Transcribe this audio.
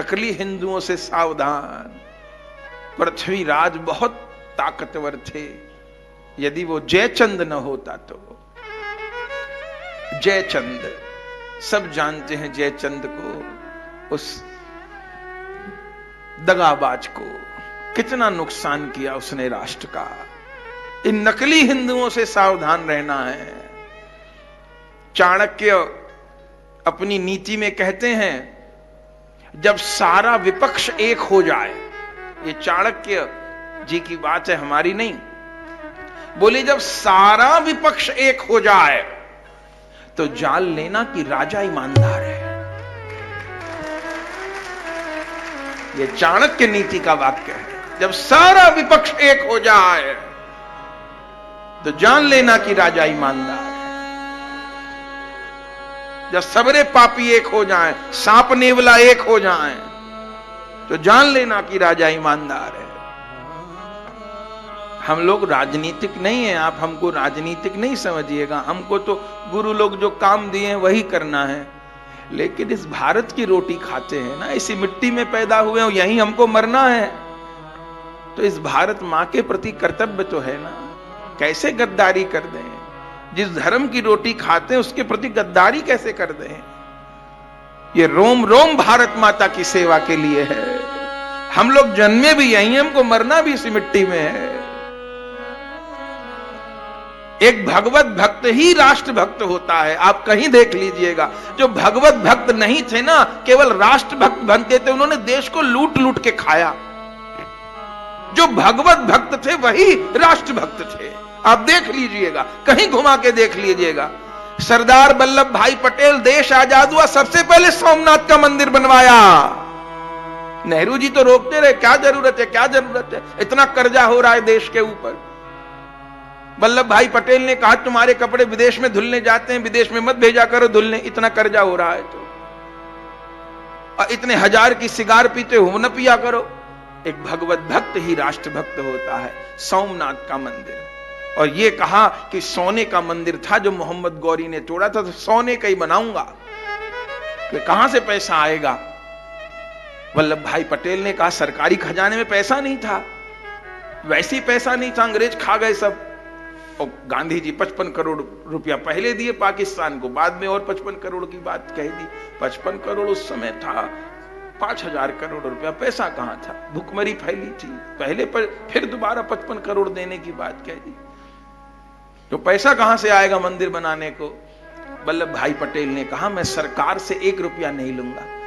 नकली हिंदुओं से सावधान। पृथ्वीराज बहुत ताकतवर थे, यदि वो जयचंद न होता तो। जयचंद, सब जानते हैं जयचंद को, उस दगाबाज को, कितना नुकसान किया उसने राष्ट्र का। इन नकली हिंदुओं से सावधान रहना है। चाणक्य अपनी नीति में कहते हैं, जब सारा विपक्ष एक हो जाए, ये चाणक्य जी की बात है, हमारी नहीं, बोले जब सारा विपक्ष एक हो जाए तो जान लेना कि राजा ईमानदार है। ये चाणक्य नीति का वाक्य है। जब सारा विपक्ष एक हो जाए तो जान लेना कि राजा ईमानदार है। जब सबरे पापी एक हो जाएं, सांप नेवला एक हो जाएं, तो जान लेना कि राजा ईमानदार है। हम लोग राजनीतिक नहीं है, आप हमको राजनीतिक नहीं समझिएगा। हमको तो गुरु लोग जो काम दिए हैं वही करना है। लेकिन इस भारत की रोटी खाते हैं ना, इसी मिट्टी में पैदा हुए हैं, यहीं हमको मरना है। तो इस भारत मां के प्रति कर्तव्य तो है ना। कैसे गद्दारी कर दें? जिस धर्म की रोटी खाते हैं उसके प्रति गद्दारी कैसे कर दें? ये रोम रोम भारत माता की सेवा के लिए है। हम लोग जन्मे भी यहीं, हमको मरना भी इसी मिट्टी में है। एक भगवत भक्त ही राष्ट्र भक्त होता है। आप कहीं देख लीजिएगा, जो भगवत भक्त नहीं थे ना, केवल राष्ट्र भक्त बनते थे, उन्होंने देश को लूट लूट के खाया। जो भगवत भक्त थे वही राष्ट्र भक्त थे। आप देख लीजिएगा, कहीं घुमा के देख लीजिएगा। सरदार वल्लभ भाई पटेल, देश आजाद हुआ, सबसे पहले सोमनाथ का मंदिर बनवाया। नेहरू जी तो रोकते रहे, क्या जरूरत है, क्या जरूरत है, इतना कर्जा हो रहा है देश के ऊपर। वल्लभ भाई पटेल ने कहा, तुम्हारे कपड़े विदेश में धुलने जाते हैं, विदेश में मत भेजा करो धुलने, इतना कर्जा हो रहा है तो। और इतने हजार की सिगार पीते हो, न पिया करो। एक भगवत भक्त ही राष्ट्र भक्त होता है। सोमनाथ का मंदिर, और ये कहा कि सोने का मंदिर था जो मोहम्मद गौरी ने तोड़ा था, तो सोने का ही बनाऊंगा। कि कहां से पैसा आएगा? वल्लभ भाई पटेल ने कहा, सरकारी खजाने में पैसा नहीं था, वैसे ही पैसा नहीं था, अंग्रेज खा गए सब। और गांधी जी 55 करोड़ रुपया पहले दिए पाकिस्तान को, बाद में और 55 करोड़ की बात कह दी। 55 करोड़ उस समय था, 5000 करोड़ रुपया पैसा कहां था? भुखमरी फैली थी पहले, पर फिर दोबारा 55 करोड़ देने की बात कह दी। तो पैसा कहां से आएगा मंदिर बनाने को? वल्लभ भाई पटेल ने कहा, मैं सरकार से 1 रुपया नहीं लूंगा,